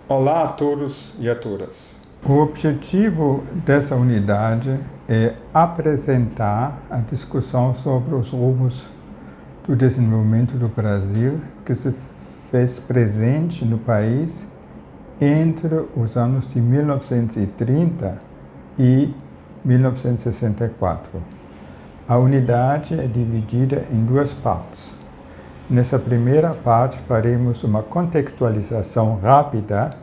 Olá a todos e a todas. O objetivo dessa unidade é apresentar a discussão sobre os rumos do desenvolvimento do Brasil que se fez presente no país entre os anos de 1930 e 1964. A unidade é dividida em duas partes. Nessa primeira parte, faremos uma contextualização rápida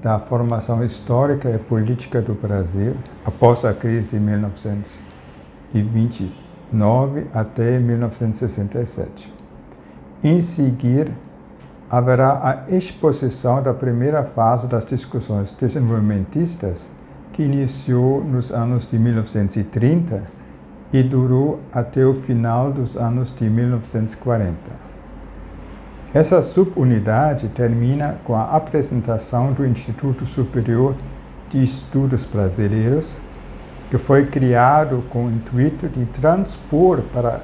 da formação histórica e política do Brasil após a crise de 1929 até 1967. Em seguida, haverá a exposição da primeira fase das discussões desenvolvimentistas, que iniciou nos anos de 1930 e durou até o final dos anos de 1940. Essa subunidade termina com a apresentação do Instituto Superior de Estudos Brasileiros, que foi criado com o intuito de transpor para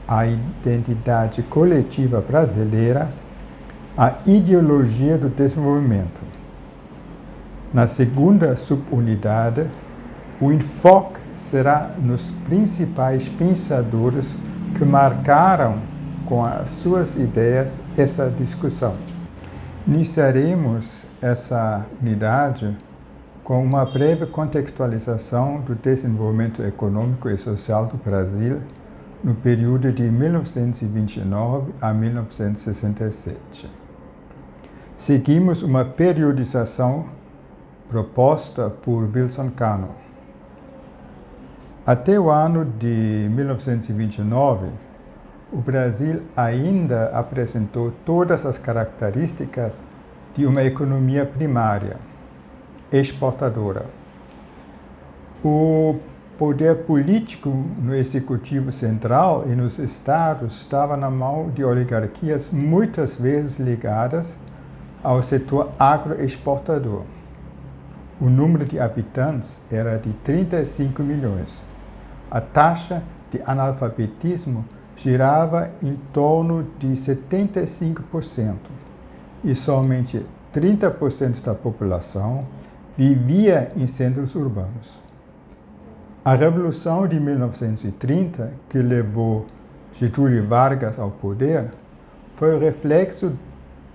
a identidade coletiva brasileira a ideologia do desenvolvimento. Na segunda subunidade, o enfoque será nos principais pensadores que marcaram com as suas ideias essa discussão. Iniciaremos essa unidade com uma breve contextualização do desenvolvimento econômico e social do Brasil no período de 1929 a 1967. Seguimos uma periodização proposta por Wilson Cano. Até o ano de 1929, o Brasil ainda apresentou todas as características de uma economia primária, exportadora. O poder político no executivo central e nos estados estava na mão de oligarquias muitas vezes ligadas ao setor agroexportador. O número de habitantes era de 35 milhões. A taxa de analfabetismo girava em torno de 75% e somente 30% da população vivia em centros urbanos. A Revolução de 1930, que levou Getúlio Vargas ao poder, foi o reflexo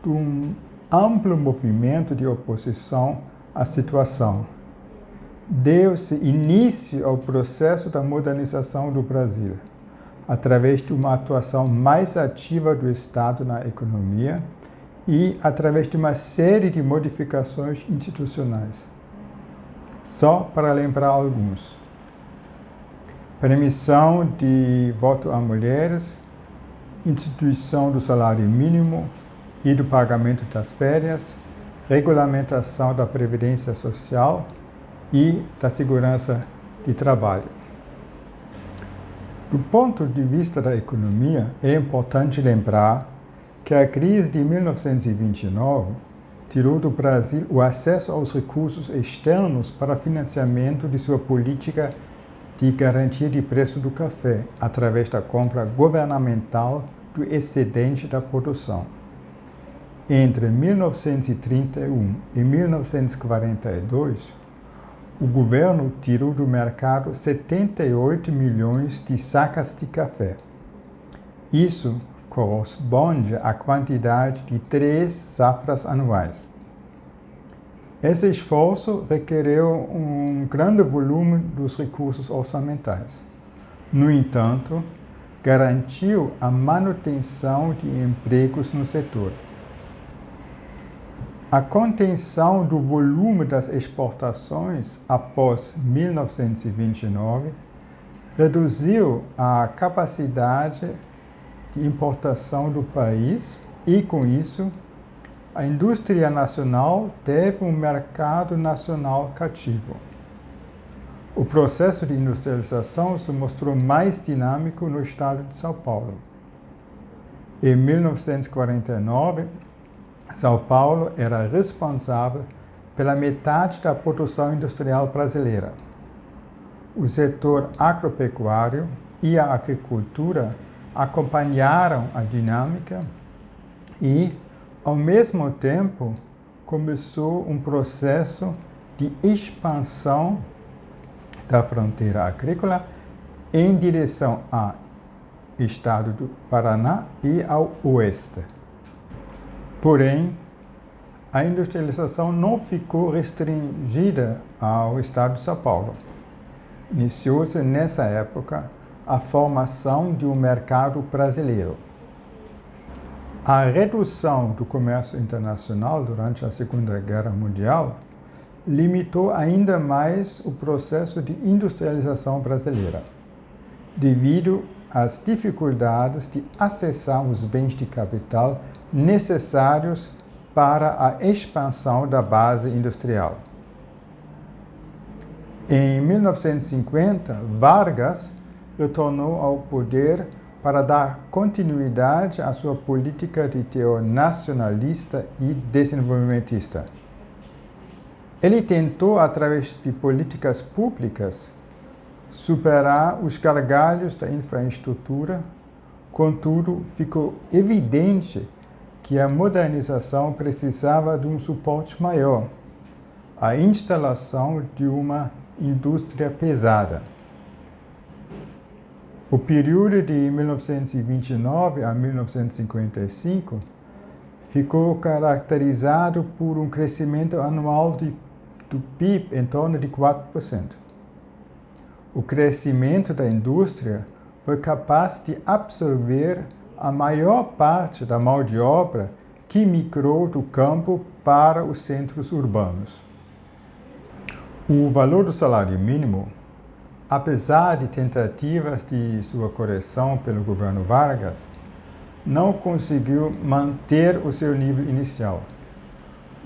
de um amplo movimento de oposição à situação. Deu-se início ao processo da modernização do Brasil, através de uma atuação mais ativa do Estado na economia e através de uma série de modificações institucionais. Só para lembrar alguns: permissão de voto a mulheres, instituição do salário mínimo e do pagamento das férias, regulamentação da previdência social e da segurança de trabalho. Do ponto de vista da economia, é importante lembrar que a crise de 1929 tirou do Brasil o acesso aos recursos externos para financiamento de sua política de garantia de preço do café, através da compra governamental do excedente da produção. Entre 1931 e 1942, o governo tirou do mercado 78 milhões de sacas de café. Isso corresponde à quantidade de 3 safras anuais. Esse esforço requereu um grande volume dos recursos orçamentais. No entanto, garantiu a manutenção de empregos no setor. A contenção do volume das exportações após 1929 reduziu a capacidade de importação do país e, com isso, a indústria nacional teve um mercado nacional cativo. O processo de industrialização se mostrou mais dinâmico no estado de São Paulo. Em 1949, São Paulo era responsável pela metade da produção industrial brasileira. O setor agropecuário e a agricultura acompanharam a dinâmica e, ao mesmo tempo, começou um processo de expansão da fronteira agrícola em direção ao estado do Paraná e ao oeste. Porém, a industrialização não ficou restringida ao estado de São Paulo. Iniciou-se nessa época a formação de um mercado brasileiro. A redução do comércio internacional durante a Segunda Guerra Mundial limitou ainda mais o processo de industrialização brasileira, devido às dificuldades de acessar os bens de capital necessários para a expansão da base industrial. Em 1950, Vargas retornou ao poder para dar continuidade à sua política de teor nacionalista e desenvolvimentista. Ele tentou, através de políticas públicas, superar os gargalos da infraestrutura, contudo, ficou evidente que a modernização precisava de um suporte maior, a instalação de uma indústria pesada. O período de 1929 a 1955 ficou caracterizado por um crescimento anual do PIB em torno de 4%. O crescimento da indústria foi capaz de absorver a maior parte da mão de obra que migrou do campo para os centros urbanos. O valor do salário mínimo, apesar de tentativas de sua correção pelo governo Vargas, não conseguiu manter o seu nível inicial.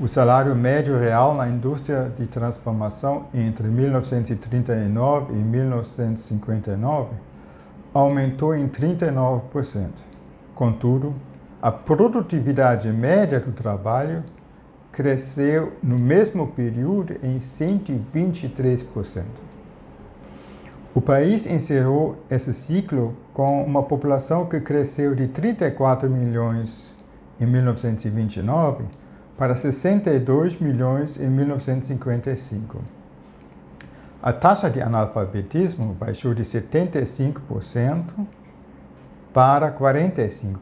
O salário médio real na indústria de transformação entre 1939 e 1959 aumentou em 39%. Contudo, a produtividade média do trabalho cresceu no mesmo período em 123%. O país encerrou esse ciclo com uma população que cresceu de 34 milhões em 1929 para 62 milhões em 1955. A taxa de analfabetismo baixou de 75% para 45%.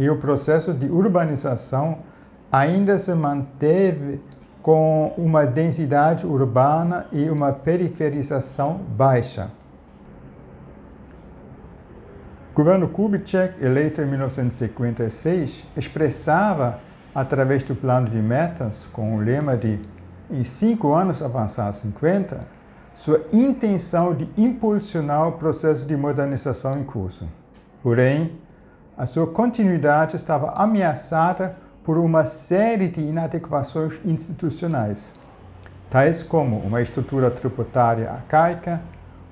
E o processo de urbanização ainda se manteve com uma densidade urbana e uma periferização baixa. O governo Kubitschek, eleito em 1956, expressava, através do plano de metas, com o lema de "em 5 anos avançar 50", sua intenção de impulsionar o processo de modernização em curso. Porém, a sua continuidade estava ameaçada por uma série de inadequações institucionais, tais como uma estrutura tributária arcaica,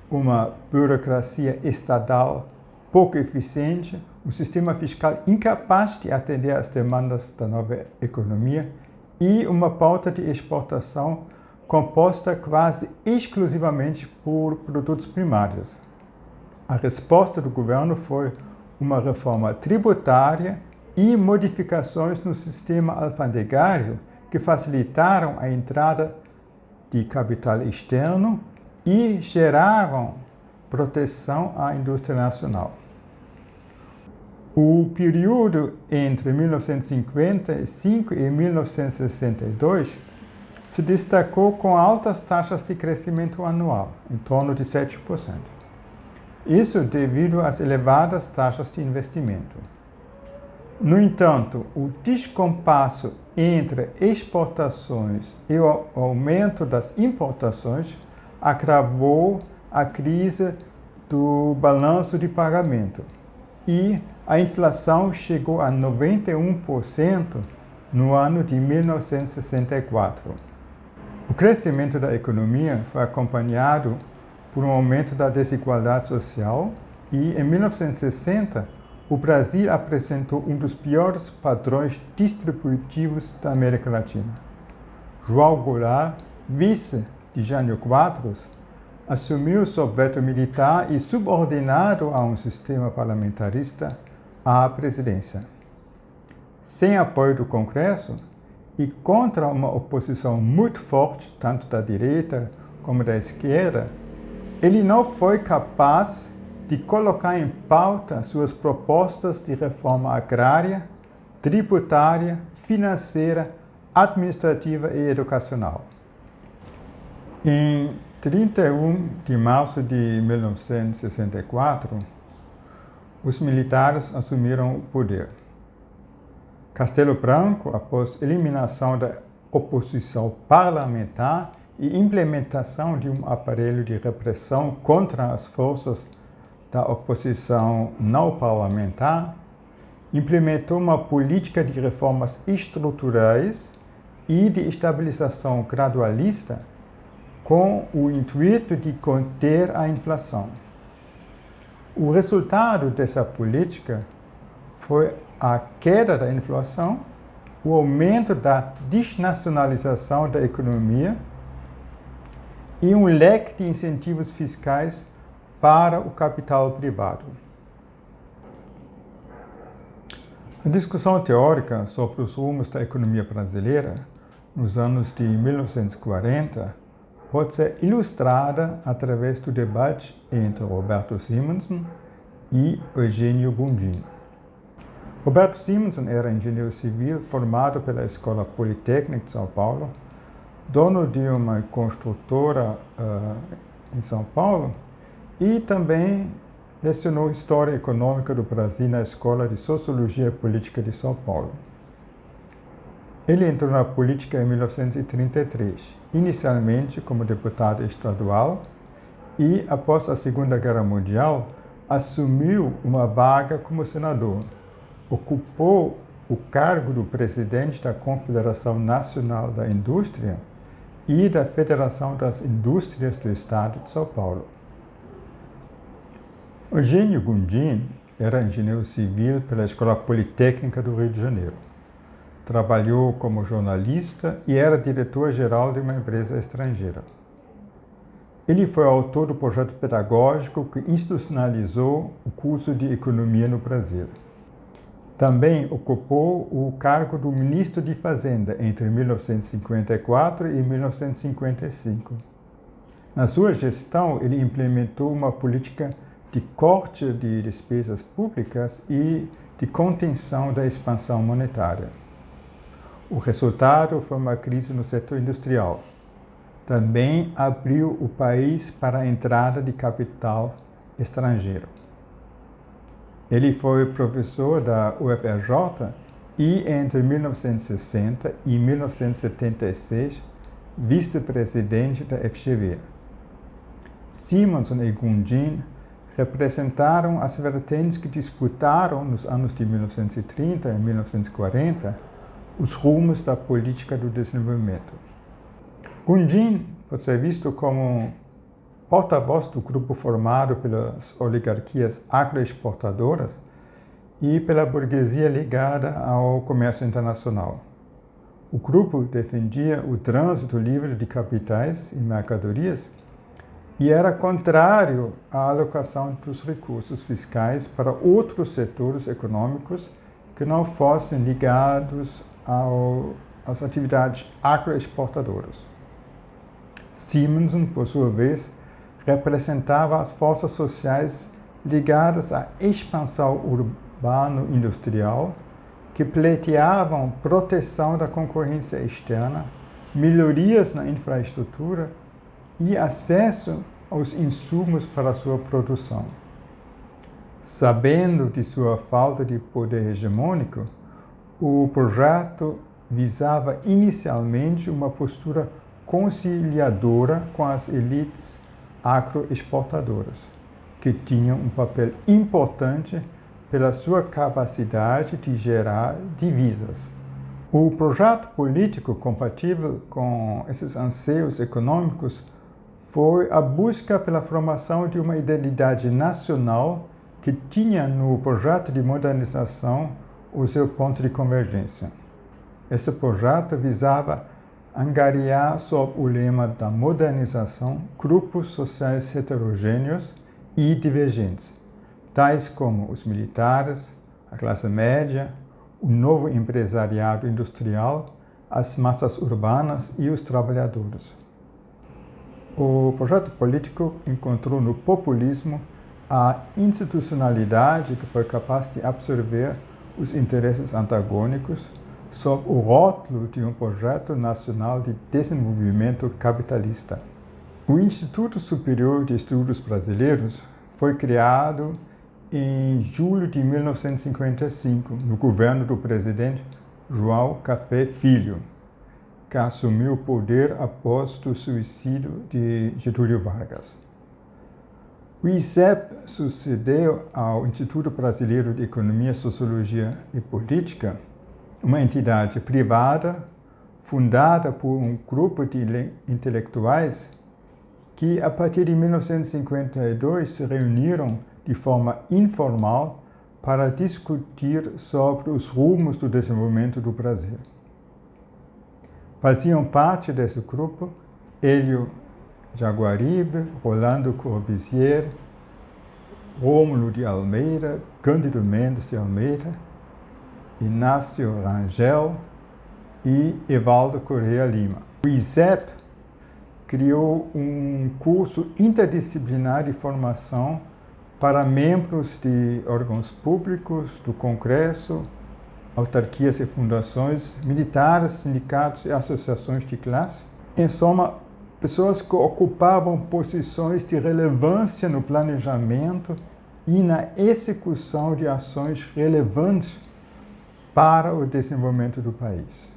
uma burocracia estatal pouco eficiente, um sistema fiscal incapaz de atender às demandas da nova economia e uma pauta de exportação composta quase exclusivamente por produtos primários. A resposta do governo foi uma reforma tributária e modificações no sistema alfandegário que facilitaram a entrada de capital externo e geraram proteção à indústria nacional. O período entre 1955 e 1962 se destacou com altas taxas de crescimento anual, em torno de 7%. Isso devido às elevadas taxas de investimento. No entanto, o descompasso entre exportações e o aumento das importações agravou a crise do balanço de pagamento e a inflação chegou a 91% no ano de 1964. O crescimento da economia foi acompanhado por um aumento da desigualdade social e, em 1960, o Brasil apresentou um dos piores padrões distributivos da América Latina. João Goulart, vice de Jânio Quadros, assumiu sob veto militar e subordinado a um sistema parlamentarista à presidência. Sem apoio do Congresso, e contra uma oposição muito forte, tanto da direita como da esquerda, ele não foi capaz de colocar em pauta suas propostas de reforma agrária, tributária, financeira, administrativa e educacional. Em 31 de março de 1964, os militares assumiram o poder. Castelo Branco, após eliminação da oposição parlamentar e implementação de um aparelho de repressão contra as forças da oposição não parlamentar, implementou uma política de reformas estruturais e de estabilização gradualista com o intuito de conter a inflação. O resultado dessa política foi a queda da inflação, o aumento da desnacionalização da economia e um leque de incentivos fiscais para o capital privado. A discussão teórica sobre os rumos da economia brasileira nos anos de 1940 pode ser ilustrada através do debate entre Roberto Simonsen e Eugênio Gundin. Roberto Simonsen era engenheiro civil formado pela Escola Politécnica de São Paulo, dono de uma construtora em São Paulo e também lecionou História Econômica do Brasil na Escola de Sociologia e Política de São Paulo. Ele entrou na política em 1933, inicialmente como deputado estadual e, após a Segunda Guerra Mundial, assumiu uma vaga como senador. Ocupou o cargo do presidente da Confederação Nacional da Indústria e da Federação das Indústrias do Estado de São Paulo. Eugênio Gundin era engenheiro civil pela Escola Politécnica do Rio de Janeiro. Trabalhou como jornalista e era diretor-geral de uma empresa estrangeira. Ele foi autor do projeto pedagógico que institucionalizou o curso de Economia no Brasil. Também ocupou o cargo do ministro de Fazenda entre 1954 e 1955. Na sua gestão, ele implementou uma política de corte de despesas públicas e de contenção da expansão monetária. O resultado foi uma crise no setor industrial. Também abriu o país para a entrada de capital estrangeiro. Ele foi professor da UFRJ e, entre 1960 e 1976, vice-presidente da FGV. Simonsen e Gundin representaram as vertentes que disputaram, nos anos de 1930 e 1940, os rumos da política do desenvolvimento. Gundin pode ser visto como porta-voz do grupo formado pelas oligarquias agroexportadoras e pela burguesia ligada ao comércio internacional. O grupo defendia o trânsito livre de capitais e mercadorias e era contrário à alocação dos recursos fiscais para outros setores econômicos que não fossem ligados às atividades agroexportadoras. Simonsen, por sua vez, representava as forças sociais ligadas à expansão urbano-industrial, que pleiteavam proteção da concorrência externa, melhorias na infraestrutura e acesso aos insumos para sua produção. Sabendo de sua falta de poder hegemônico, o projeto visava inicialmente uma postura conciliadora com as elites agroexportadoras, que tinham um papel importante pela sua capacidade de gerar divisas. O projeto político compatível com esses anseios econômicos foi a busca pela formação de uma identidade nacional que tinha no projeto de modernização o seu ponto de convergência. Esse projeto visava angariar sob o lema da modernização grupos sociais heterogêneos e divergentes, tais como os militares, a classe média, o novo empresariado industrial, as massas urbanas e os trabalhadores. O projeto político encontrou no populismo a institucionalidade que foi capaz de absorver os interesses antagônicos sob o rótulo de um projeto nacional de desenvolvimento capitalista. O Instituto Superior de Estudos Brasileiros foi criado em julho de 1955, no governo do presidente João Café Filho, que assumiu o poder após o suicídio de Getúlio Vargas. O ISEB sucedeu ao Instituto Brasileiro de Economia, Sociologia e Política, uma entidade privada fundada por um grupo de intelectuais que, a partir de 1952, se reuniram de forma informal para discutir sobre os rumos do desenvolvimento do Brasil. Faziam parte desse grupo Hélio Jaguaribe, Rolando Corbusier, Rômulo de Almeida, Cândido Mendes de Almeida, Inácio Rangel e Evaldo Corrêa Lima. O ISEB criou um curso interdisciplinar de formação para membros de órgãos públicos, do Congresso, autarquias e fundações, militares, sindicatos e associações de classe. Em soma, pessoas que ocupavam posições de relevância no planejamento e na execução de ações relevantes para o desenvolvimento do país.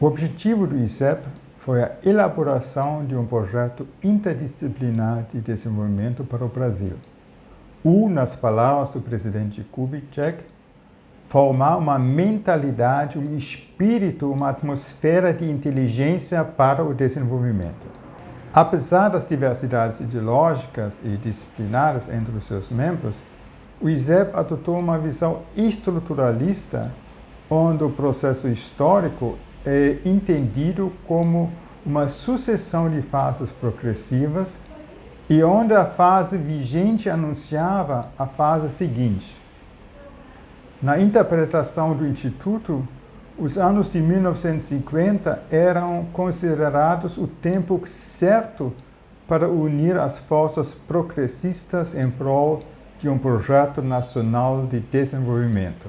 O objetivo do ISEB foi a elaboração de um projeto interdisciplinar de desenvolvimento para o Brasil. Nas palavras do presidente Kubitschek, formar uma mentalidade, um espírito, uma atmosfera de inteligência para o desenvolvimento. Apesar das diversidades ideológicas e disciplinares entre os seus membros, o ISEB adotou uma visão estruturalista, onde o processo histórico é entendido como uma sucessão de fases progressivas e onde a fase vigente anunciava a fase seguinte. Na interpretação do Instituto, os anos de 1950 eram considerados o tempo certo para unir as forças progressistas em prol de um projeto nacional de desenvolvimento.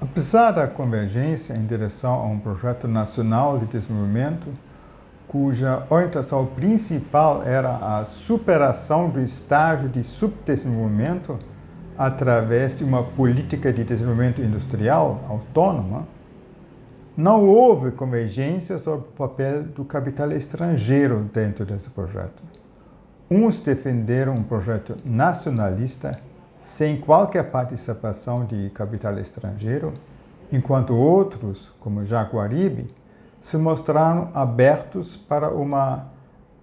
Apesar da convergência em direção a um projeto nacional de desenvolvimento, cuja orientação principal era a superação do estágio de subdesenvolvimento através de uma política de desenvolvimento industrial autônoma, não houve convergência sobre o papel do capital estrangeiro dentro desse projeto. Uns defenderam um projeto nacionalista sem qualquer participação de capital estrangeiro, enquanto outros, como Jaguaribe, se mostraram abertos para uma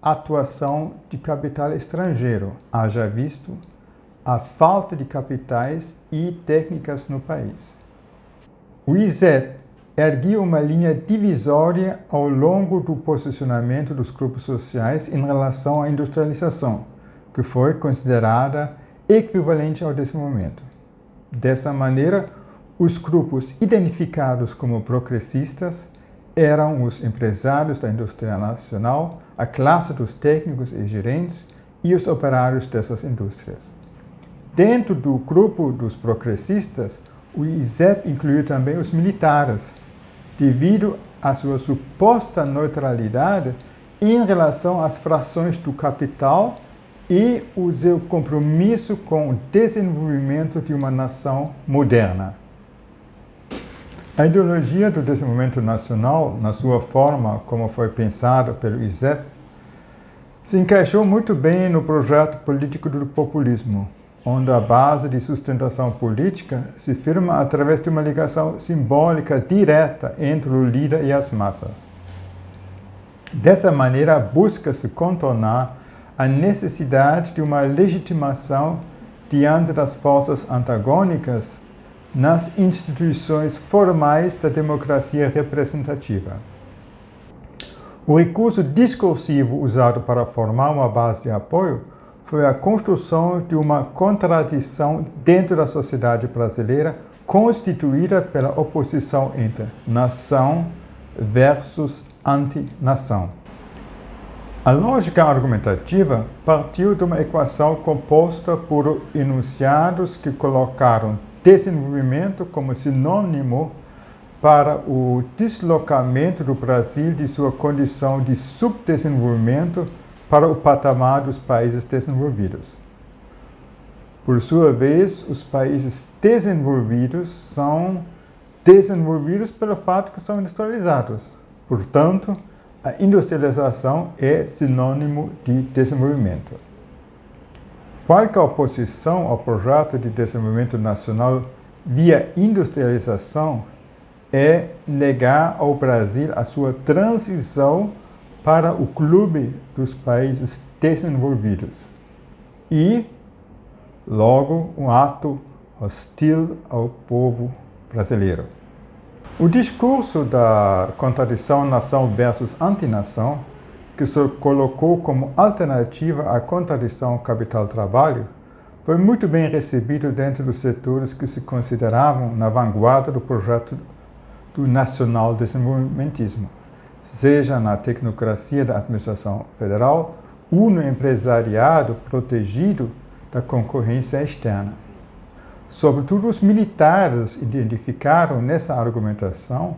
atuação de capital estrangeiro, haja visto a falta de capitais e técnicas no país. O ISEB ergueu uma linha divisória ao longo do posicionamento dos grupos sociais em relação à industrialização, que foi considerada equivalente ao desenvolvimento. Dessa maneira, os grupos identificados como progressistas eram os empresários da indústria nacional, a classe dos técnicos e gerentes e os operários dessas indústrias. Dentro do grupo dos progressistas, o ISEB incluiu também os militares, devido à sua suposta neutralidade em relação às frações do capital e o seu compromisso com o desenvolvimento de uma nação moderna. A ideologia do desenvolvimento nacional, na sua forma como foi pensada pelo ISEB, se encaixou muito bem no projeto político do populismo, onde a base de sustentação política se firma através de uma ligação simbólica direta entre o líder e as massas. Dessa maneira, busca-se contornar a necessidade de uma legitimação diante das forças antagônicas nas instituições formais da democracia representativa. O recurso discursivo usado para formar uma base de apoio foi a construção de uma contradição dentro da sociedade brasileira constituída pela oposição entre nação versus antinação. A lógica argumentativa partiu de uma equação composta por enunciados que colocaram desenvolvimento como sinônimo para o deslocamento do Brasil de sua condição de subdesenvolvimento para o patamar dos países desenvolvidos. Por sua vez, os países desenvolvidos são desenvolvidos pelo fato que são industrializados. Portanto, a industrialização é sinônimo de desenvolvimento. Qualquer oposição ao projeto de desenvolvimento nacional via industrialização é negar ao Brasil a sua transição para o clube dos países desenvolvidos e, logo, um ato hostil ao povo brasileiro. O discurso da contradição nação versus antinação, que se colocou como alternativa à contradição capital-trabalho, foi muito bem recebido dentro dos setores que se consideravam na vanguarda do projeto do nacional desenvolvimentismo, seja na tecnocracia da administração federal ou no empresariado protegido da concorrência externa. Sobretudo, os militares identificaram nessa argumentação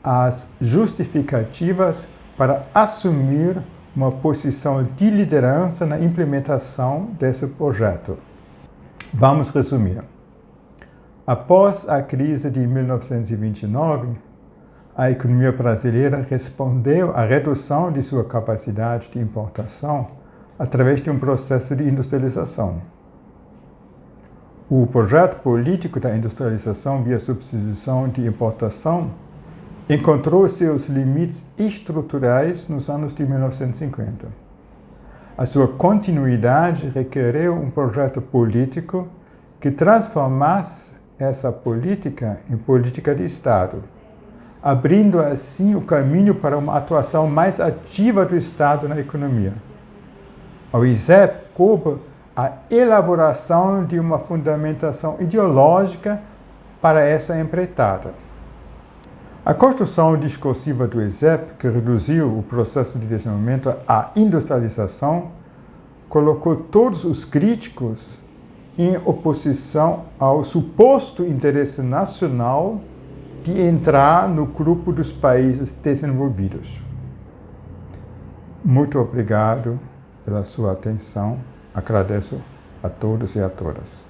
as justificativas para assumir uma posição de liderança na implementação desse projeto. Vamos resumir. Após a crise de 1929, a economia brasileira respondeu à redução de sua capacidade de importação através de um processo de industrialização. O projeto político da industrialização via substituição de importação encontrou seus limites estruturais nos anos de 1950. A sua continuidade requereu um projeto político que transformasse essa política em política de Estado, abrindo assim o caminho para uma atuação mais ativa do Estado na economia. Ao ISEP coube a elaboração de uma fundamentação ideológica para essa empreitada. A construção discursiva do ISEP, que reduziu o processo de desenvolvimento à industrialização, colocou todos os críticos em oposição ao suposto interesse nacional de entrar no grupo dos países desenvolvidos. Muito obrigado pela sua atenção. Agradeço a todos e a todas.